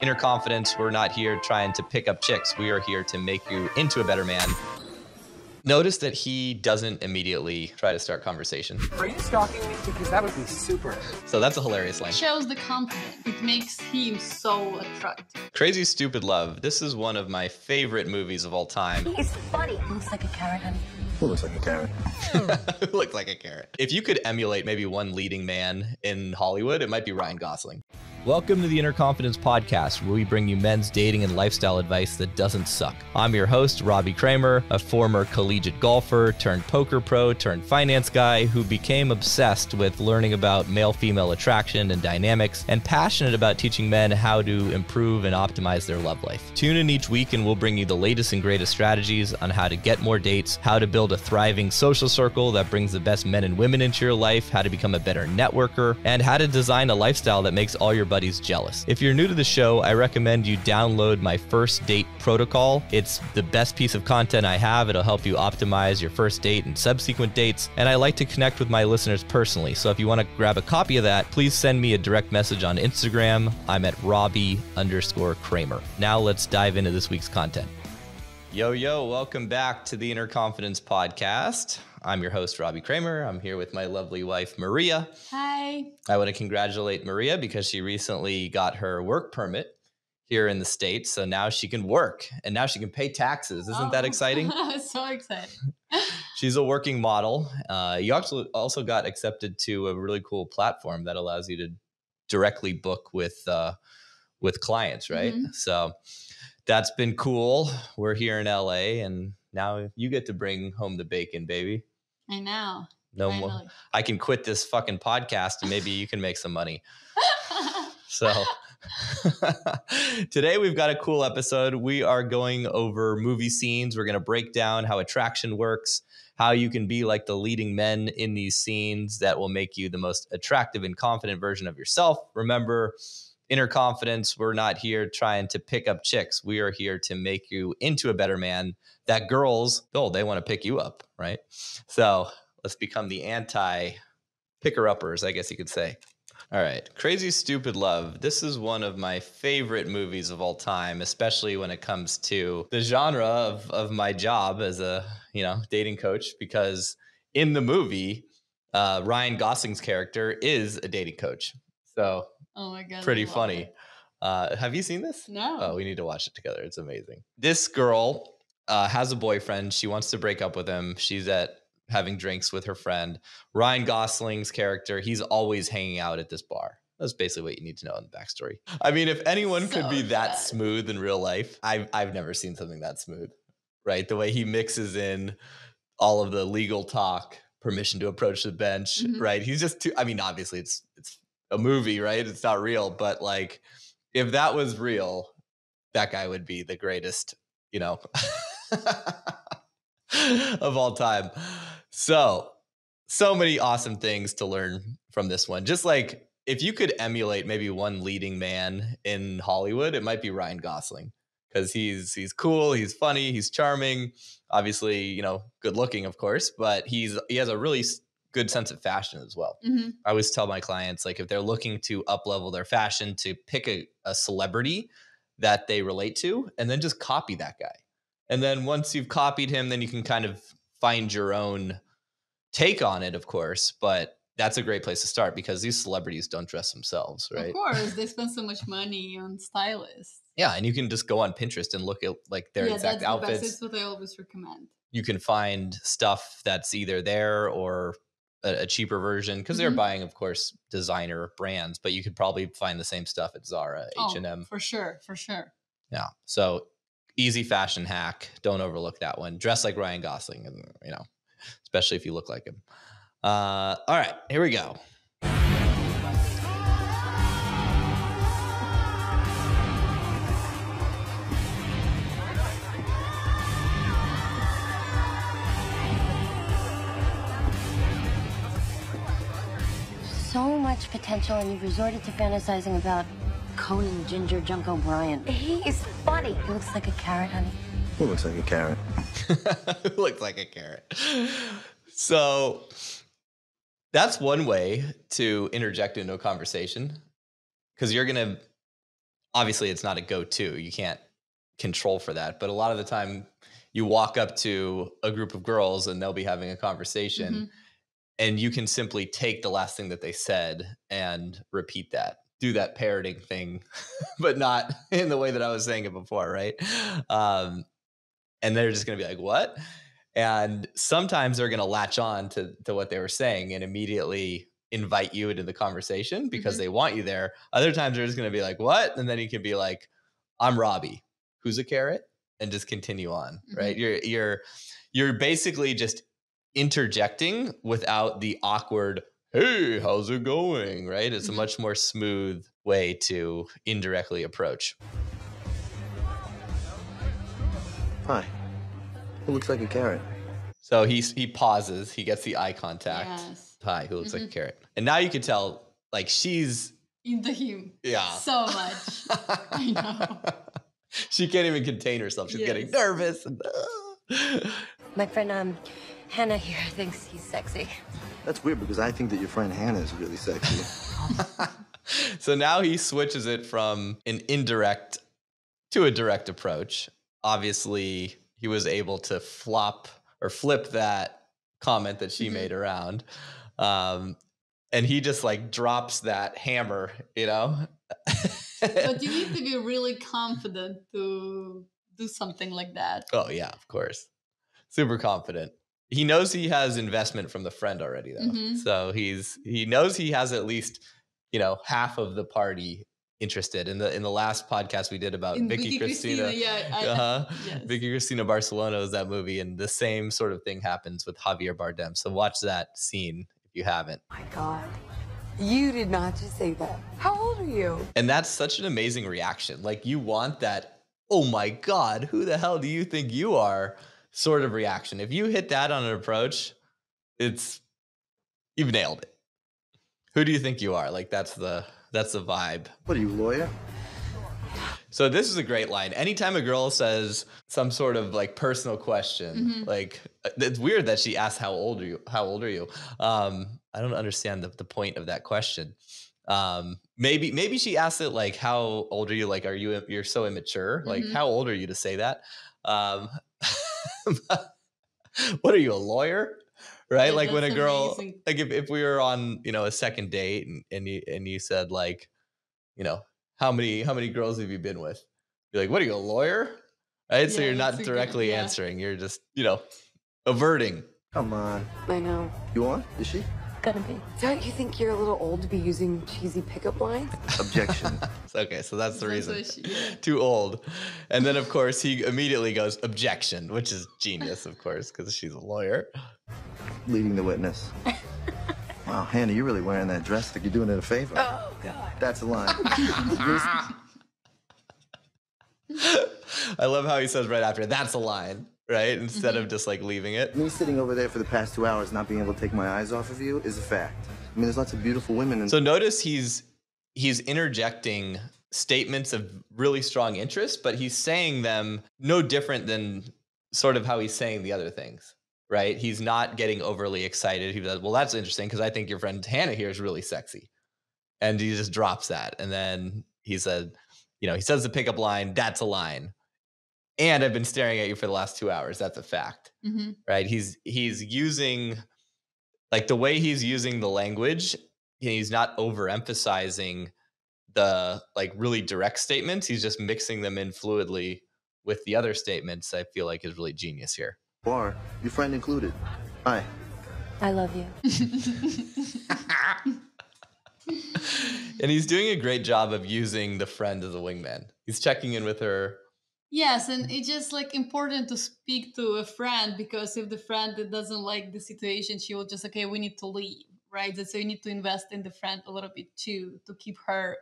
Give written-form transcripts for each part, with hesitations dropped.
Inner confidence, we're not here trying to pick up chicks. We are here to make you into a better man. Notice that he doesn't immediately try to start conversation. Are you stalking me? Because that would be super. So that's a hilarious line. Shows the confidence. It makes him so attractive. Crazy Stupid Love. This is one of my favorite movies of all time. He's funny. Looks like a carrot, honey. Who looks like a carrot? Who looks like a carrot? If you could emulate maybe one leading man in Hollywood, it might be Ryan Gosling. Welcome to the Inner Confidence Podcast, where we bring you men's dating and lifestyle advice that doesn't suck. I'm your host, Robbie Kramer, a former collegiate golfer turned poker pro turned finance guy who became obsessed with learning about male-female attraction and dynamics and passionate about teaching men how to improve and optimize their love life. Tune in each week and we'll bring you the latest and greatest strategies on how to get more dates, how to build a thriving social circle that brings the best men and women into your life, how to become a better networker, and how to design a lifestyle that makes all your buddies jealous. If you're new to the show, I recommend you download my first date protocol. It's the best piece of content I have. It'll help you optimize your first date and subsequent dates. And I like to connect with my listeners personally. So if you want to grab a copy of that, please send me a direct message on Instagram. I'm at Robbie_Kramer. Now let's dive into this week's content. Yo, welcome back to the Inner Confidence Podcast. I'm your host, Robbie Kramer. I'm here with my lovely wife, Maria. Hi. I want to congratulate Maria because she recently got her work permit here in the States. So now she can work and now she can pay taxes. Isn't that exciting? So excited. She's a working model. You also got accepted to a really cool platform that allows you to directly book with clients, right? Mm-hmm. So that's been cool. We're here in LA and now you get to bring home the bacon, baby. I know. No more. I can quit this fucking podcast and maybe you can make some money. So today we've got a cool episode. We are going over movie scenes. We're going to break down how attraction works, how you can be like the leading men in these scenes that will make you the most attractive and confident version of yourself. Remember, inner confidence, we're not here trying to pick up chicks. We are here to make you into a better man that girls, they want to pick you up, right? So let's become the anti-picker-uppers, I guess you could say. All right. Crazy Stupid Love. This is one of my favorite movies of all time, especially when it comes to the genre of my job as a, dating coach, because in the movie, Ryan Gosling's character is a dating coach. So oh my God, pretty funny. Have you seen this? No. Oh, we need to watch it together. It's amazing. This girl has a boyfriend. She wants to break up with him. She's having drinks with her friend. Ryan Gosling's character, he's always hanging out at this bar. That's basically what you need to know in the backstory. I mean, if anyone could be that smooth in real life, I've never seen something that smooth, right? The way he mixes in all of the legal talk, permission to approach the bench, right? He's just obviously it's a movie, right? It's not real, but like if that was real, that guy would be the greatest, of all time. So many awesome things to learn from this one. Just like if you could emulate maybe one leading man in Hollywood, it might be Ryan Gosling because he's cool, he's funny, he's charming, obviously, good looking, of course, but he has a really good sense of fashion as well. Mm-hmm. I always tell my clients, like if they're looking to up-level their fashion, to pick a celebrity that they relate to and then just copy that guy. And then once you've copied him, then you can kind of find your own take on it, of course. But that's a great place to start because these celebrities don't dress themselves, right? Of course, they spend so much money on stylists. Yeah, and you can just go on Pinterest and look at like their exact outfits. That's what I always recommend. You can find stuff that's either there or a cheaper version because they're buying, of course, designer brands. But you could probably find the same stuff at Zara, H&M. For sure. Yeah, so easy fashion hack. Don't overlook that one. Dress like Ryan Gosling, and especially if you look like him. All right, here we go. So much potential, and you've resorted to fantasizing about Conan Ginger Junk O'Brien. He's funny. He looks like a carrot, honey. Who looks like a carrot? Who looks like a carrot? So that's one way to interject into a conversation because you're going to obviously it's not a go-to. You can't control for that. But a lot of the time you walk up to a group of girls and they'll be having a conversation and you can simply take the last thing that they said and repeat that. Do that parroting thing, but not in the way that I was saying it before, right? And they're just going to be like, what? And sometimes they're going to latch on to what they were saying and immediately invite you into the conversation because they want you there. Other times they're just going to be like, what? And then you can be like, I'm Robbie, who's a carrot, and just continue on, right? You're basically just interjecting without the awkward, hey, how's it going, right? It's a much more smooth way to indirectly approach. Hi. Who looks like a carrot? So he pauses, he gets the eye contact. Yes. Hi, who looks like a carrot? And now you can tell, like, she's into him. Yeah. So much. I know. She can't even contain herself. She's getting nervous. And, My friend, Hannah here thinks he's sexy. That's weird because I think that your friend Hannah is really sexy. So now he switches it from an indirect to a direct approach. Obviously, he was able to flip that comment that she made around. And he just like drops that hammer, you know? But you need to be really confident to do something like that. Oh, yeah, of course. Super confident. He knows he has investment from the friend already, though. So he knows he has at least, half of the party interested. In the last podcast we did about Vicky Cristina. Vicky Cristina Barcelona was that movie, and the same sort of thing happens with Javier Bardem. So watch that scene if you haven't. My God. You did not just say that. How old are you? And that's such an amazing reaction. Like, you want that, oh my God, who the hell do you think you are sort of reaction. If you hit that on an approach, you've nailed it. Who do you think you are? Like, that's the vibe. What are you, a lawyer? So this is a great line. Anytime a girl says some sort of like personal question, like, it's weird that she asks, how old are you? How old are you? I don't understand the point of that question. Maybe she asked it like, how old are you? Like, you're so immature. Like, how old are you to say that? What are you, a lawyer? Right? Yeah, like when a girl, amazing. Like if we were on, a second date and you said like, how many girls have you been with? You're like, what are you, a lawyer? Right? Yeah, so you're not directly answering. You're just, averting. Come on. I know. You on? Is she? Gonna be. Don't you think you're a little old to be using cheesy pickup lines? Objection. Okay, so that's the reason. Too old. And then, of course, he immediately goes, objection, which is genius, of course, because she's a lawyer. Leading the witness. Wow, Hannah, you're really wearing that dress like you're doing it a favor. Oh, God. That's a line. I love how he says right after, that's a line. Right? Instead of just like leaving it. Me sitting over there for the past 2 hours not being able to take my eyes off of you is a fact. I mean, there's lots of beautiful women. So notice he's interjecting statements of really strong interest, but he's saying them no different than sort of how he's saying the other things, right? He's not getting overly excited. He says, well, that's interesting because I think your friend Hannah here is really sexy. And he just drops that. And then he said, he says the pickup line, that's a line. And I've been staring at you for the last 2 hours. That's a fact, right? He's using, like the way he's using the language, he's not overemphasizing the like really direct statements. He's just mixing them in fluidly with the other statements. I feel like is really genius here. Or your friend included. Hi. I love you. And he's doing a great job of using the friend as a wingman. He's checking in with her. Yes, and it's just like important to speak to a friend, because if the friend doesn't like the situation, she will just, okay, we need to leave, right? So you need to invest in the friend a little bit too, to keep her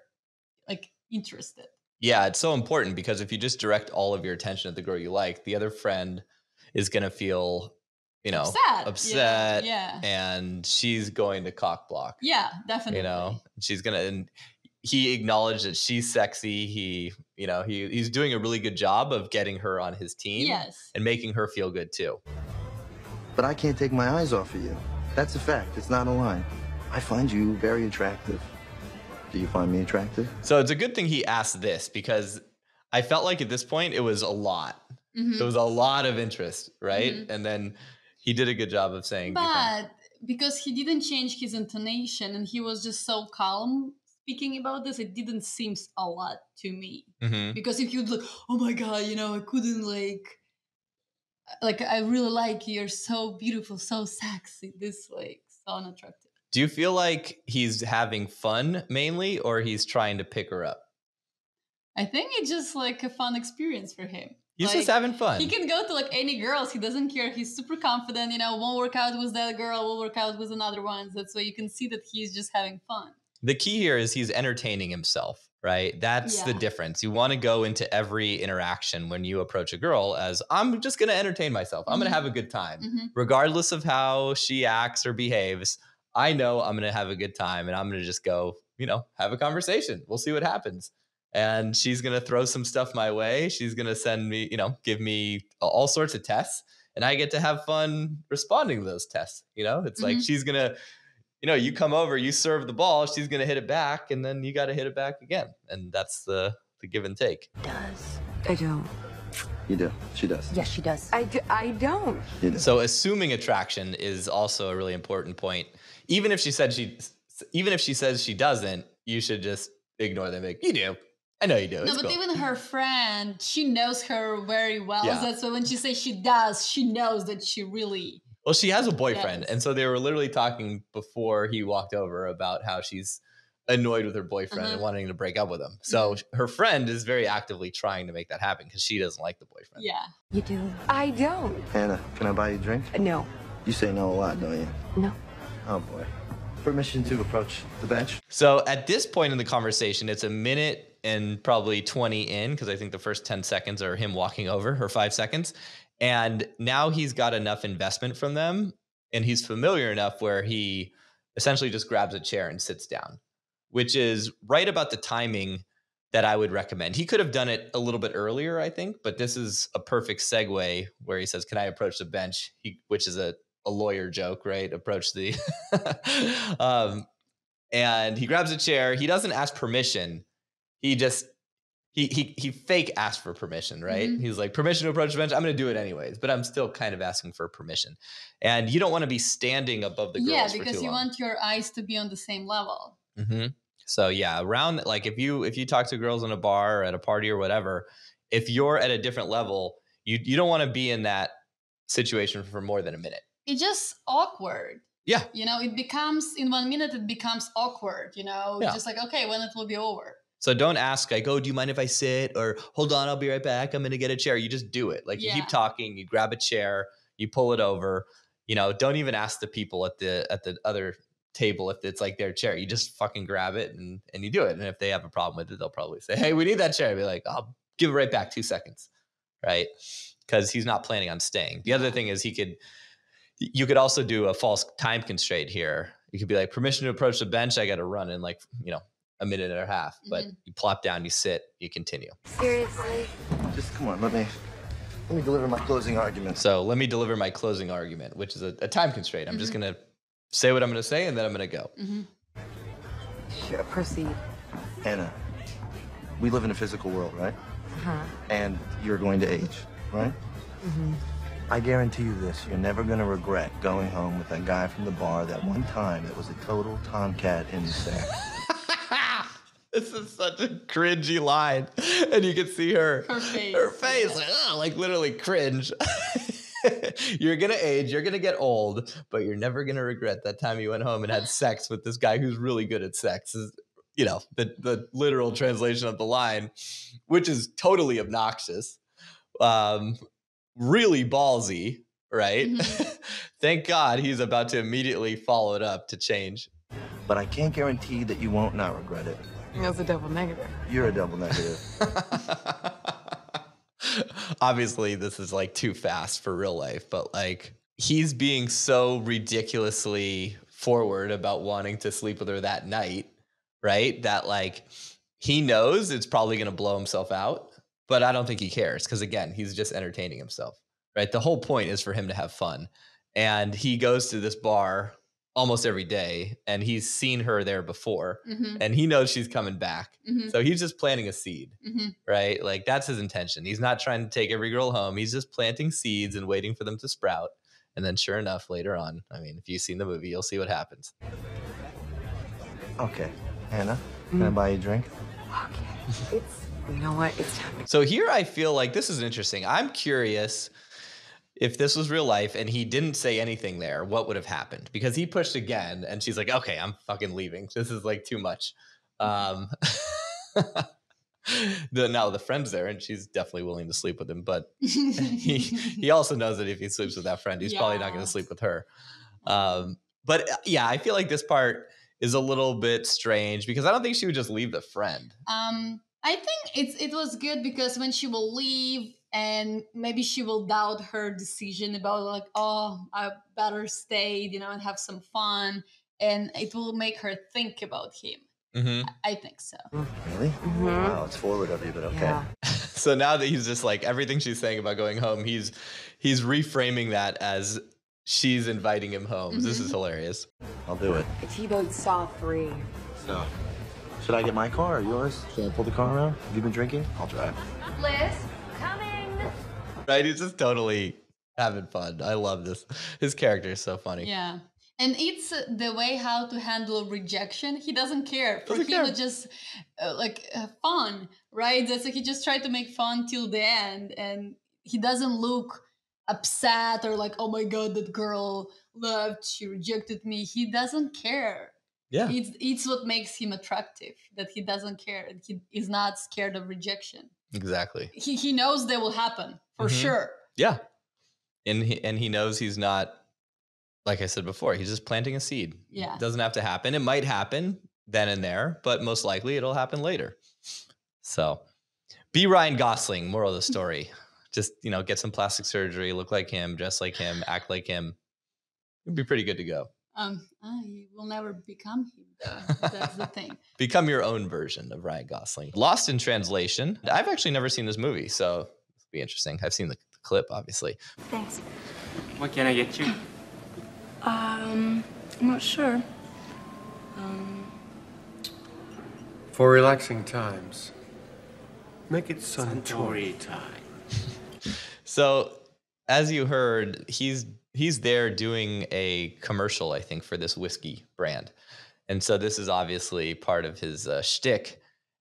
like interested. Yeah, it's so important because if you just direct all of your attention at the girl you like, the other friend is going to feel, upset. Yeah. And she's going to cock block. Yeah, definitely. She's going to, and he acknowledged that she's sexy. He's doing a really good job of getting her on his team. Yes. And making her feel good too. But I can't take my eyes off of you. That's a fact. It's not a line. I find you very attractive. Do you find me attractive? So it's a good thing he asked this, because I felt like at this point it was a lot. It was a lot of interest, right? And then he did a good job of saying, but because he didn't change his intonation and he was just so calm speaking about this, it didn't seem a lot to me. Because if you'd like, oh my God, you know, I couldn't like I really like you, you're so beautiful, so sexy, this like so unattractive. Do you feel like he's having fun mainly, or he's trying to pick her up? I think it's just like a fun experience for him. He's just having fun. He can go to like any girls. He doesn't care. He's super confident. You know, won't work out with that girl, will work out with another one. That's why you can see that he's just having fun. The key here is he's entertaining himself, right? That's the difference. You want to go into every interaction when you approach a girl as, I'm just going to entertain myself. I'm going to have a good time. Regardless of how she acts or behaves, I know I'm going to have a good time and I'm going to just go, you know, have a conversation. We'll see what happens. And she's going to throw some stuff my way. She's going to send me, you know, give me all sorts of tests. And I get to have fun responding to those tests. You know, it's like she's going to, you know, you come over, you serve the ball, she's going to hit it back, and then you got to hit it back again. And that's the give and take. Does. I don't. You do. She does. Yes, she does. I don't. You do. So assuming attraction is also a really important point. Even if she says she doesn't, you should just ignore them. Like, you do. I know you do. No, but even her friend, she knows her very well. Yeah. That's why when she says she does, she knows that she really... Well, she has a boyfriend. Yes. And so they were literally talking before he walked over about how she's annoyed with her boyfriend and wanting to break up with him. So her friend is very actively trying to make that happen because she doesn't like the boyfriend. Yeah. You do. I don't. Hannah, can I buy you a drink? No. You say no a lot, don't you? No. Oh, boy. Permission to approach the bench? So at this point in the conversation, it's a minute and probably 20 in, because I think the first 10 seconds are him walking over, or 5 seconds. And now he's got enough investment from them, and he's familiar enough where he essentially just grabs a chair and sits down, which is right about the timing that I would recommend. He could have done it a little bit earlier, I think, but this is a perfect segue where he says, can I approach the bench? Which is a lawyer joke, right? Approach the... and he grabs a chair. He doesn't ask permission. He just... He fake asked for permission, right? He's like, permission to approach the bench. I'm going to do it anyways, but I'm still kind of asking for permission. And you don't want to be standing above the girls for too long. Yeah, because you want your eyes to be on the same level. So yeah, around, like if you talk to girls in a bar or at a party or whatever, if you're at a different level, you don't want to be in that situation for more than a minute. It's just awkward. Yeah. You know, it becomes, in 1 minute, it becomes awkward, you know? Yeah. Just like, okay, when it will be over. So don't ask like, oh, do you mind if I sit? Or hold on, I'll be right back. I'm going to get a chair. You just do it. Like you keep talking, you grab a chair, you pull it over, you know, don't even ask the people at the other table if it's like their chair. You just fucking grab it and you do it. And if they have a problem with it, they'll probably say, hey, we need that chair. I'll be like, I'll give it right back 2 seconds. Right. Because he's not planning on staying. The other thing is you could also do a false time constraint here. You could be like, permission to approach the bench. I got to run in like, you know, a minute and a half, but you plop down, you sit, you continue. Seriously? Just come on, let me deliver my closing argument. So let me deliver my closing argument, which is a time constraint. I'm just going to say what I'm going to say, and then I'm going to go. Sure, proceed. Anna, we live in a physical world, right? And you're going to age, right? I guarantee you this, you're never going to regret going home with that guy from the bar that one time that was a total tomcat insect. This is such a cringy line. And you can see her face like literally cringe. You're going to age, you're going to get old, but you're never going to regret that time you went home and had sex with this guy who's really good at sex. Is, you know, the literal translation of the line, which is totally obnoxious. Really ballsy, right? Thank God he's about to immediately follow it up to change. But I can't guarantee that you won't not regret it. That's a double negative. You're a double negative. Obviously, this is like too fast for real life, but like he's being so ridiculously forward about wanting to sleep with her that night, right? That like he knows it's probably going to blow himself out, but I don't think he cares because, again, he's just entertaining himself, right? The whole point is for him to have fun. And he goes to this bar almost every day, and he's seen her there before, Mm-hmm. and he knows she's coming back. Mm-hmm. So he's just planting a seed, Mm-hmm. right? Like that's his intention. He's not trying to take every girl home. He's just planting seeds and waiting for them to sprout. And then sure enough, later on, I mean, if you've seen the movie, you'll see what happens. Okay, Hannah, can I buy you a drink? Okay. You know what? It's time. So here I feel like this is interesting. I'm curious if this was real life and he didn't say anything there, what would have happened? Because he pushed again and she's like, okay, I'm fucking leaving. This is like too much. Now the friend's there and she's definitely willing to sleep with him, but he also knows that if he sleeps with that friend, he's probably not going to sleep with her. But yeah, I feel like this part is a little bit strange because I don't think she would just leave the friend. I think it was good because when she will leave and maybe she will doubt her decision about like, oh, I better stay, and have some fun. And it will make her think about him. Mm-hmm. I think so. Really? Mm-hmm. Wow, it's forward of you, but okay. Yeah. So now that he's just like everything she's saying about going home, he's reframing that as she's inviting him home. Mm-hmm. This is hilarious. I'll do it. T-Boat Saw 3. So, should I get my car or yours? Should I pull the car around? Have you been drinking? I'll drive. Liz, coming. Right? He's just totally having fun. I love this. His character is so funny. Yeah. And it's the way how to handle rejection. He doesn't care. For him, it's just fun, right? That's like he just tried to make fun till the end. And he doesn't look upset or like, oh my God, that girl left. She rejected me. He doesn't care. Yeah. It's what makes him attractive, that he doesn't care. And he is not scared of rejection. Exactly. He knows that will happen for sure. Yeah. And he knows he's not, like I said before, he's just planting a seed. Yeah. It doesn't have to happen. It might happen then and there, but most likely it'll happen later. So be Ryan Gosling, moral of the story. Just, get some plastic surgery, look like him, dress like him, act like him. It'd be pretty good to go. You will never become him, though. That's the thing. Become your own version of Ryan Gosling. Lost in Translation. I've actually never seen this movie, so it'll be interesting. I've seen the clip, obviously. Thanks. What can I get you? I'm not sure. For relaxing times, make it Suntory time. So, as you heard, he's there doing a commercial, I think, for this whiskey brand. And so this is obviously part of his shtick.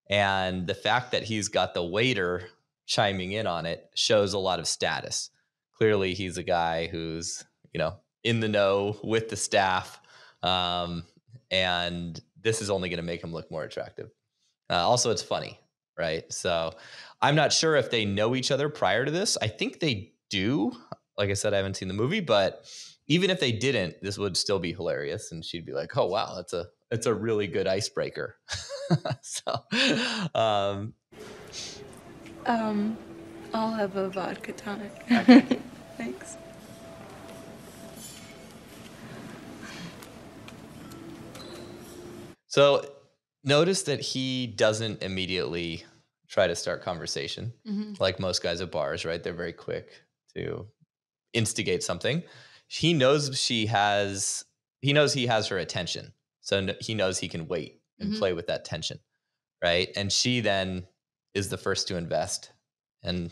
And the fact that he's got the waiter chiming in on it shows a lot of status. Clearly, he's a guy who's, in the know with the staff. And this is only going to make him look more attractive. Also, it's funny, right? So I'm not sure if they know each other prior to this. I think they do. Like I said, I haven't seen the movie, but even if they didn't, this would still be hilarious. And she'd be like, oh, wow, it's a really good icebreaker. I'll have a vodka tonic. Okay. Thanks. So notice that he doesn't immediately try to start conversation like most guys at bars, right? They're very quick to instigate something. He knows he has her attention. So he knows he can wait and play with that tension, right? And she then is the first to invest and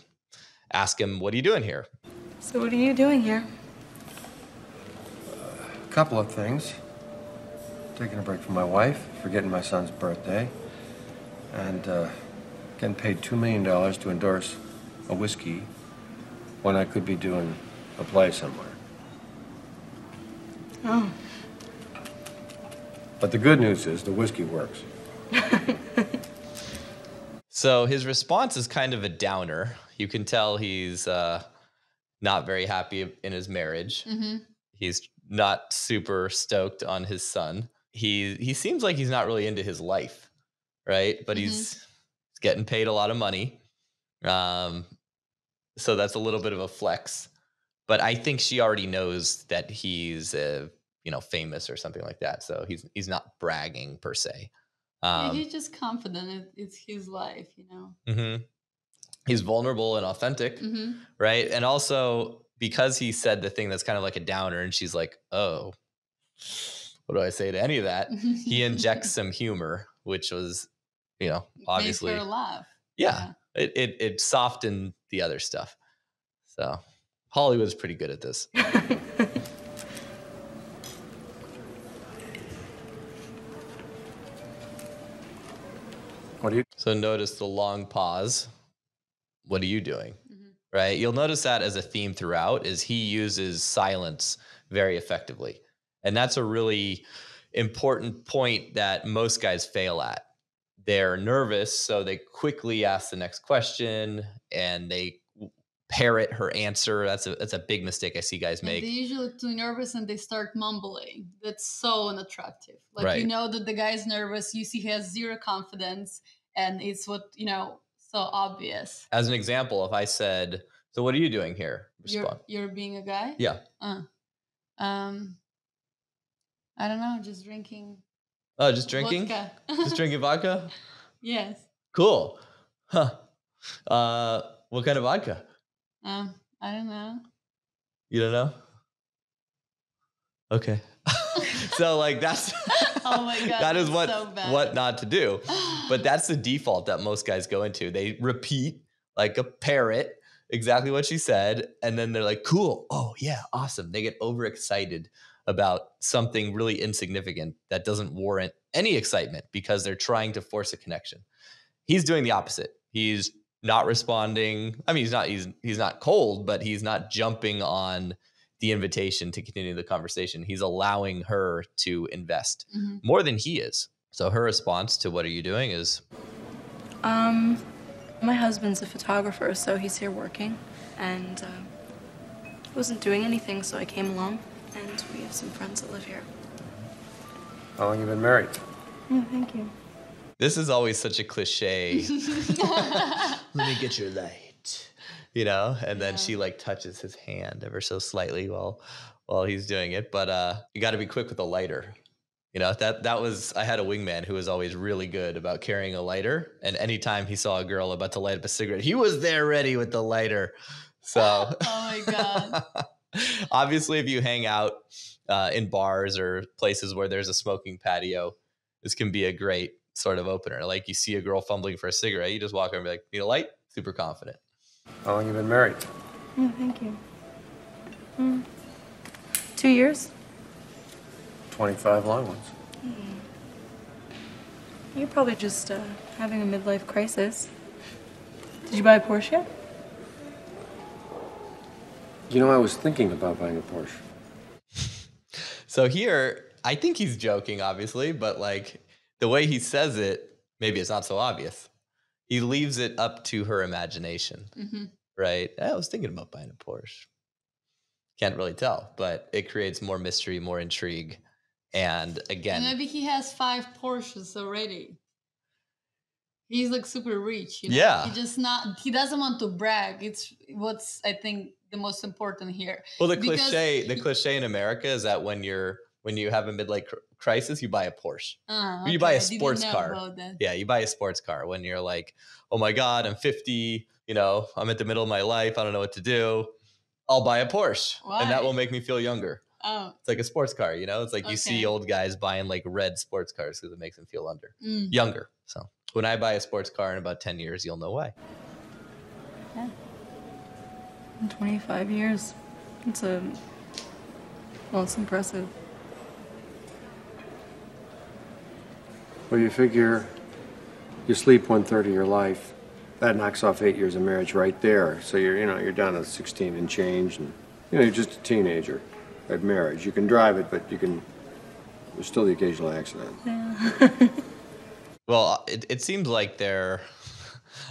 ask him, what are you doing here? So what are you doing here? A couple of things. Taking a break from my wife, forgetting my son's birthday, and getting paid $2 million to endorse a whiskey when I could be doing a play somewhere. Oh. But the good news is the whiskey works. So his response is kind of a downer. You can tell he's not very happy in his marriage. Mm-hmm. He's not super stoked on his son. He seems like he's not really into his life, right? But he's getting paid a lot of money. So that's a little bit of a flex. But I think she already knows that he's famous or something like that. So he's not bragging per se. He's just confident. It's his life, Mm-hmm. He's vulnerable and authentic, right? And also because he said the thing that's kind of like a downer, and she's like, "Oh, what do I say to any of that? He injects some humor, which was, obviously Makes her laugh. Yeah. It softened the other stuff. So Hollywood's pretty good at this. So notice the long pause. What are you doing? Right? You'll notice that as a theme throughout is he uses silence very effectively. And that's a really important point that most guys fail at. They're nervous, so they quickly ask the next question and they parrot her answer. That's a big mistake I see guys make. And they usually too nervous and they start mumbling. That's so unattractive. Like, Right. you know that the guy's nervous. You see he has zero confidence, and it's what, so obvious. As an example, if I said, so what are you doing here? Respond. You're being a guy? Yeah. I don't know, just drinking. Oh, just drinking? Vodka. Just drinking vodka? Yes. Cool. Huh. What kind of vodka? I don't know. You don't know? Okay. So like that's Oh my God. that is that's so bad. what not to do. But that's the default that most guys go into. They repeat like a parrot exactly what she said, and then they're like, cool. Oh yeah, awesome. They get overexcited about something really insignificant that doesn't warrant any excitement because they're trying to force a connection. He's doing the opposite. He's not responding. I mean, he's not cold, but he's not jumping on the invitation to continue the conversation. He's allowing her to invest more than he is. So her response to what are you doing is, my husband's a photographer, so he's here working, and I wasn't doing anything, so I came along, and we have some friends that live here. How long have you been married? Oh, thank you. this is always such a cliche. Let me get your light, and then she like touches his hand ever so slightly while he's doing it. But you got to be quick with a lighter. That was, I had a wingman who was always really good about carrying a lighter. And anytime he saw a girl about to light up a cigarette, he was there ready with the lighter. So, oh my God. Obviously, if you hang out in bars or places where there's a smoking patio, this can be a great sort of opener. Like you see a girl fumbling for a cigarette, you just walk over and be like, need a light? Super confident. How long have you been married? Oh, thank you. 2 years? 25 long ones. You're probably just having a midlife crisis. Did you buy a Porsche yet? I was thinking about buying a Porsche. So here, I think he's joking, obviously, but like the way he says it, maybe it's not so obvious. He leaves it up to her imagination, right? I was thinking about buying a Porsche. Can't really tell, but it creates more mystery, more intrigue. And again, and maybe he has 5 Porsches already. He's like super rich. Yeah. He doesn't want to brag. It's what's, I think, the most important here. Well, the cliche in America is that when you have a midlife crisis, you buy a Porsche. Okay. You buy a I didn't sports know car. about that. Yeah, you buy a sports car when you're like, oh my God, I'm 50, I'm at the middle of my life. I don't know what to do. I'll buy a Porsche. Why? And that will make me feel younger. Oh. It's like a sports car, It's like you see Okay. old guys buying like red sports cars because it makes them feel younger. So when I buy a sports car in about 10 years, you'll know why. Yeah. In 25 years. It's impressive. Well, you figure you sleep 1/3 of your life. That knocks off 8 years of marriage right there. So you're down to 16 and change, and you're just a teenager at marriage. You can drive it, but there's still the occasional accident. Yeah. Well, it seems like I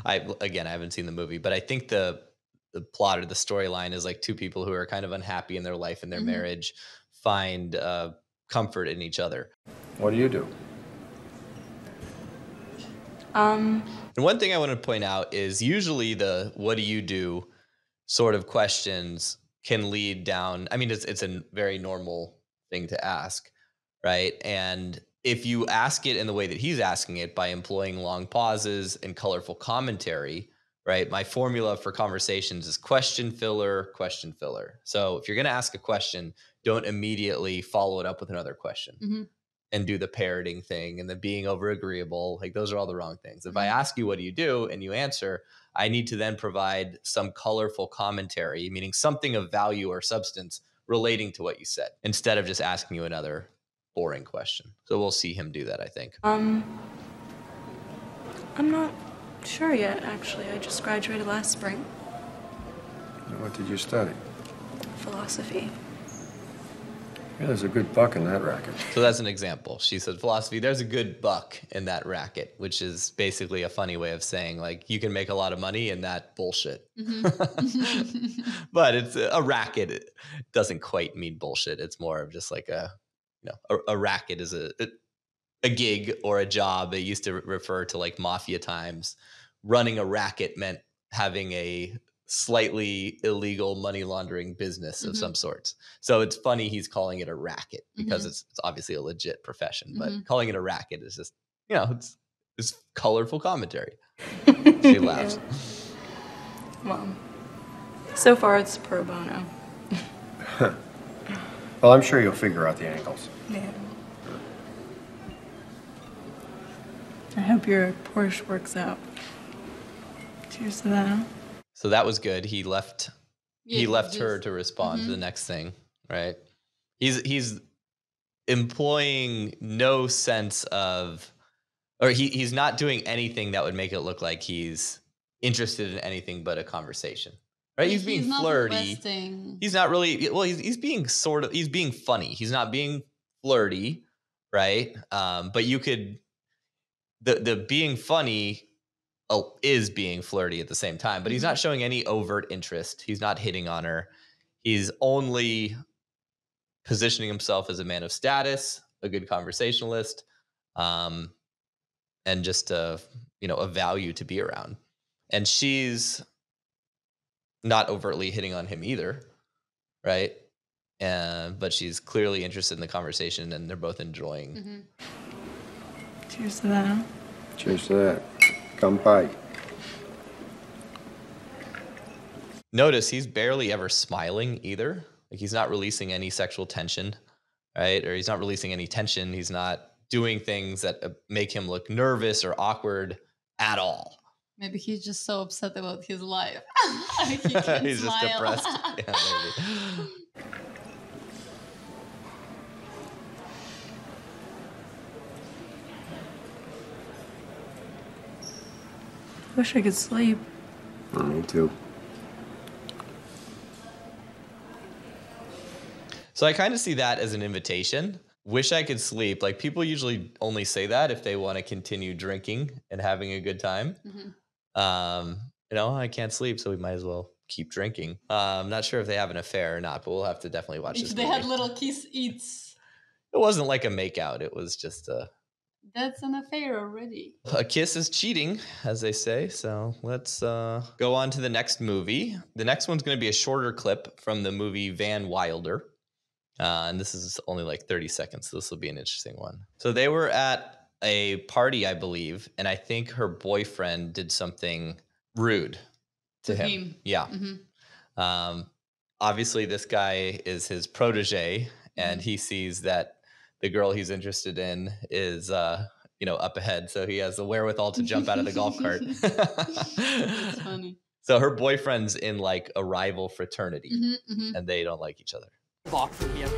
haven't seen the movie, but I think the plot or the storyline is like two people who are kind of unhappy in their life and their marriage find comfort in each other. What do you do? And one thing I want to point out is usually the what do you do sort of questions can lead down. I mean, it's a very normal thing to ask, right? And if you ask it in the way that he's asking it by employing long pauses and colorful commentary, right? My formula for conversations is question filler, question filler. So if you're going to ask a question, don't immediately follow it up with another question and do the parroting thing and the being over agreeable. Like those are all the wrong things. If I ask you, what do you do? And you answer, I need to then provide some colorful commentary, meaning something of value or substance relating to what you said, instead of just asking you another boring question. So we'll see him do that, I think. I'm not sure yet, actually. I just graduated last spring. What did you study? Philosophy. Yeah, there's a good buck in that racket. So that's an example. She said philosophy, there's a good buck in that racket, which is basically a funny way of saying, like, you can make a lot of money in that bullshit. But it's a racket. It doesn't quite mean bullshit. It's more of just like a racket is a gig or a job. It used to refer to like mafia times. Running a racket meant having a slightly illegal money laundering business of some sorts. So it's funny he's calling it a racket because it's obviously a legit profession, but calling it a racket is just, it's colorful commentary. She laughs. Well, so far it's pro bono. Well, I'm sure you'll figure out the angles. Yeah. I hope your Porsche works out. Cheers to that. So that was good. He left her to respond to the next thing, right? He's employing no sense of, or he's not doing anything that would make it look like he's interested in anything but a conversation, right? He's being flirty. He's not really, well, he's being he's being funny. He's not being flirty, right? But you could, the being funny is being flirty at the same time, but he's not showing any overt interest. He's not hitting on her. He's only positioning himself as a man of status, a good conversationalist, and just a value to be around. And she's not overtly hitting on him either, right? But she's clearly interested in the conversation, and they're both enjoying. Cheers to that. Cheers to that. Kampai. Notice he's barely ever smiling either. Like he's not releasing any sexual tension, right? Or he's not releasing any tension. He's not doing things that make him look nervous or awkward at all. Maybe he's just so upset about his life. He can't He's smile. just depressed. Yeah, maybe. Wish I could sleep. Me too. So I kind of see that as an invitation. Wish I could sleep. Like people usually only say that if they want to continue drinking and having a good time. I can't sleep, so we might as well keep drinking. I'm not sure if they have an affair or not, but we'll have to definitely watch this If they movie. had little kiss eats. It wasn't like a makeout. It was just That's an affair already. a kiss is cheating, as they say. So let's go on to the next movie. The next one's going to be a shorter clip from the movie Van Wilder. And this is only like 30 seconds, so this will be an interesting one. So they were at a party, I believe, and I think her boyfriend did something rude to him. Yeah. Obviously, this guy is his protege, and he sees that the girl he's interested in is, up ahead. So he has the wherewithal to jump out of the golf cart. That's funny. So her boyfriend's in like a rival fraternity, and they don't like each other. Walk from here.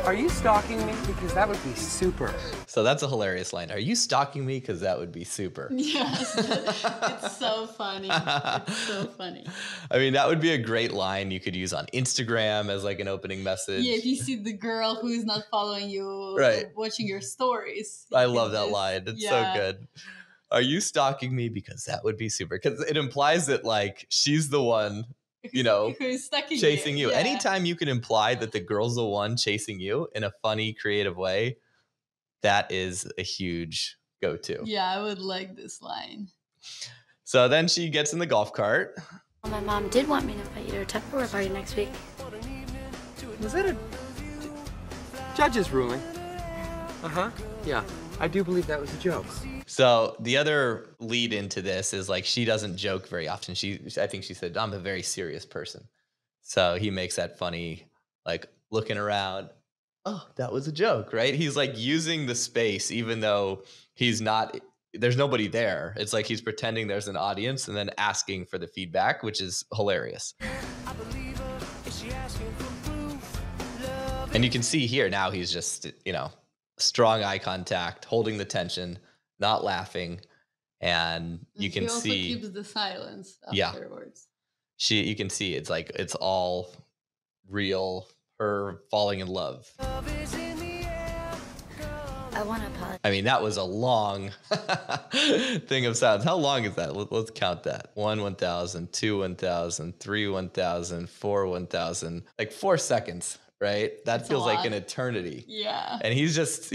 Are you stalking me? Because that would be super. So that's a hilarious line. Are you stalking me? Because that would be super. Yes, it's so funny. It's so funny. I mean, that would be a great line you could use on Instagram as like an opening message. Yeah, if you see the girl who is not following you, Right, watching your stories. I love that line. It's so good. Are you stalking me? Because that would be super. Because it implies that like she's the one, who's chasing you. Yeah. Anytime you can imply that the girl's the one chasing you in a funny, creative way, that is a huge go-to. Yeah, I would like this line. So then she gets in the golf cart. My mom did want me to invite you to a Tupperware party next week. Was that a judge's ruling? Yeah, I do believe that was a joke. So the other lead into this is like she doesn't joke very often. I think she said, I'm a very serious person. So he makes that funny, like looking around. Oh, that was a joke, right? He's like using the space, even though there's nobody there. It's like he's pretending there's an audience and then asking for the feedback, which is hilarious. And you can see here now he's just, strong eye contact, holding the tension, not laughing. And you can see he also keeps the silence afterwards. You can see it's like it's all real, her falling in love. I want to apologize. I mean, that was a long thing of sounds. How long is that? Let's count that. 1, 1,000, 2, 1,000, 3, 1,000, 4, 1,000. Like 4 seconds, right? That feels like an eternity. Yeah. And he's just,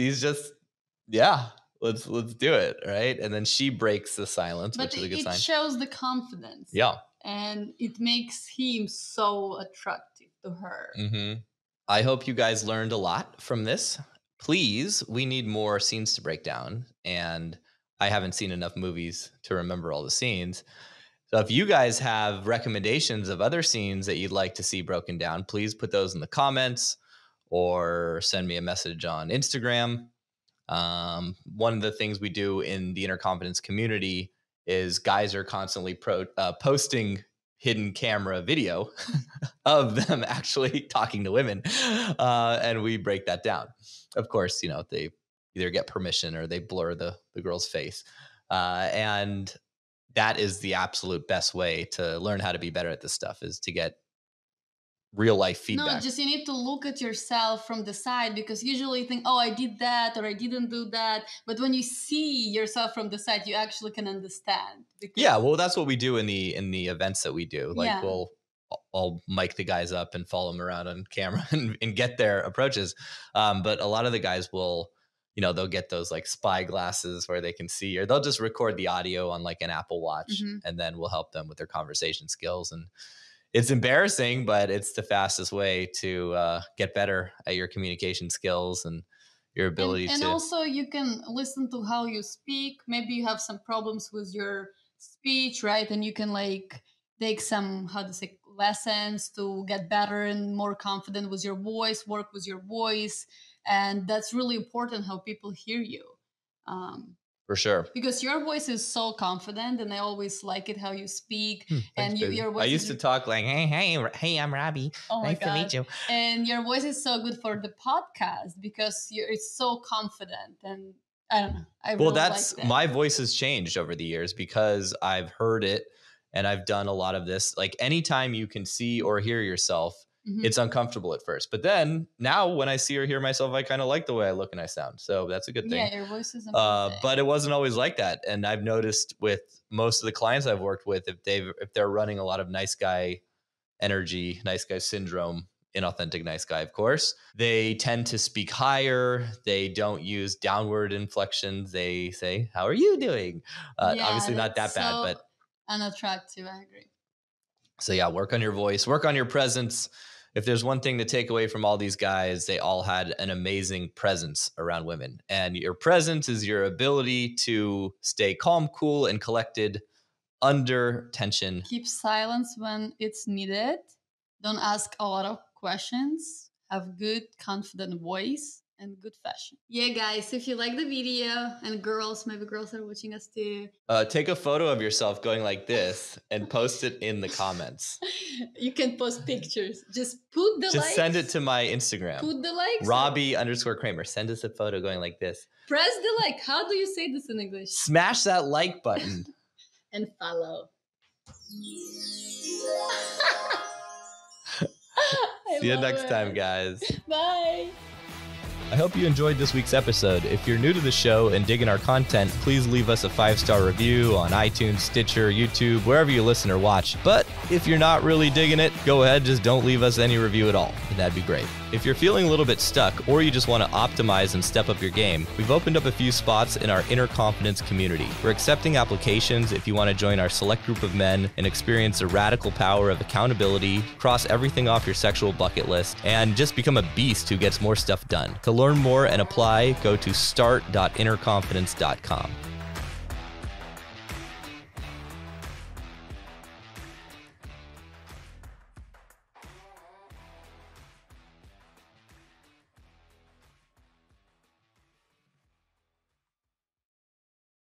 yeah, let's do it, right? And then she breaks the silence, which is a good sign. It shows the confidence. Yeah. And it makes him so attractive to her. Mm-hmm. I hope you guys learned a lot from this. Please, we need more scenes to break down. And I haven't seen enough movies to remember all the scenes. So if you guys have recommendations of other scenes that you'd like to see broken down, please put those in the comments or send me a message on Instagram. One of the things we do in the Inner Confidence community is guys are constantly posting hidden camera video of them actually talking to women. And we break that down. Of course, they either get permission or they blur the girl's face. And that is the absolute best way to learn how to be better at this stuff, is to get real life feedback. No, just you need to look at yourself from the side, because usually you think, oh, I did that or I didn't do that. But when you see yourself from the side, you actually can understand. Yeah, well, that's what we do in the events that we do. Like I'll mic the guys up and follow them around on camera and get their approaches. But a lot of the guys will, they'll get those like spy glasses where they can see, or they'll just record the audio on like an Apple Watch, and then we'll help them with their conversation skills. And it's embarrassing, but it's the fastest way to get better at your communication skills and your ability and also you can listen to how you speak. Maybe you have some problems with your speech, right? And you can like take some, lessons to get better and more confident with your voice, work with your voice. And that's really important, how people hear you. For sure. Because your voice is so confident, and I always like it how you speak. Thanks, your voice. I used to talk like, hey, I'm Robbie. Oh nice to meet you. And your voice is so good for the podcast because it's so confident. And I don't know. I really like that. My voice has changed over the years because I've heard it and I've done a lot of this. Like anytime you can see or hear yourself, it's uncomfortable at first. But then now when I see or hear myself, I kind of like the way I look and I sound. So that's a good thing. Yeah, your voice is amazing. But it wasn't always like that. And I've noticed with most of the clients I've worked with, if they're running a lot of nice guy energy, nice guy syndrome, inauthentic nice guy, of course, they tend to speak higher. They don't use downward inflections. They say, how are you doing? Obviously not that bad, but unattractive. I agree. So yeah, work on your voice, work on your presence. If there's one thing to take away from all these guys, they all had an amazing presence around women. And your presence is your ability to stay calm, cool, and collected under tension. Keep silence when it's needed. Don't ask a lot of questions. Have good, confident voice and good fashion. Yeah, guys, if you like the video, and girls, maybe girls are watching us too. Take a photo of yourself going like this and post it in the comments. You can post pictures. Just put the likes. Just send it to my Instagram. Put the likes. Robbie_Kramer. Send us a photo going like this. Press the like. How do you say this in English? Smash that like button. And follow. See you next time, guys. Bye. I hope you enjoyed this week's episode. If you're new to the show and digging our content, please leave us a 5-star review on iTunes, Stitcher, YouTube, wherever you listen or watch. But if you're not really digging it, go ahead, just don't leave us any review at all, and that'd be great. If you're feeling a little bit stuck or you just want to optimize and step up your game, we've opened up a few spots in our Inner Confidence community. We're accepting applications if you want to join our select group of men and experience the radical power of accountability, cross everything off your sexual bucket list, and just become a beast who gets more stuff done. To learn more and apply, go to start.innerconfidence.com.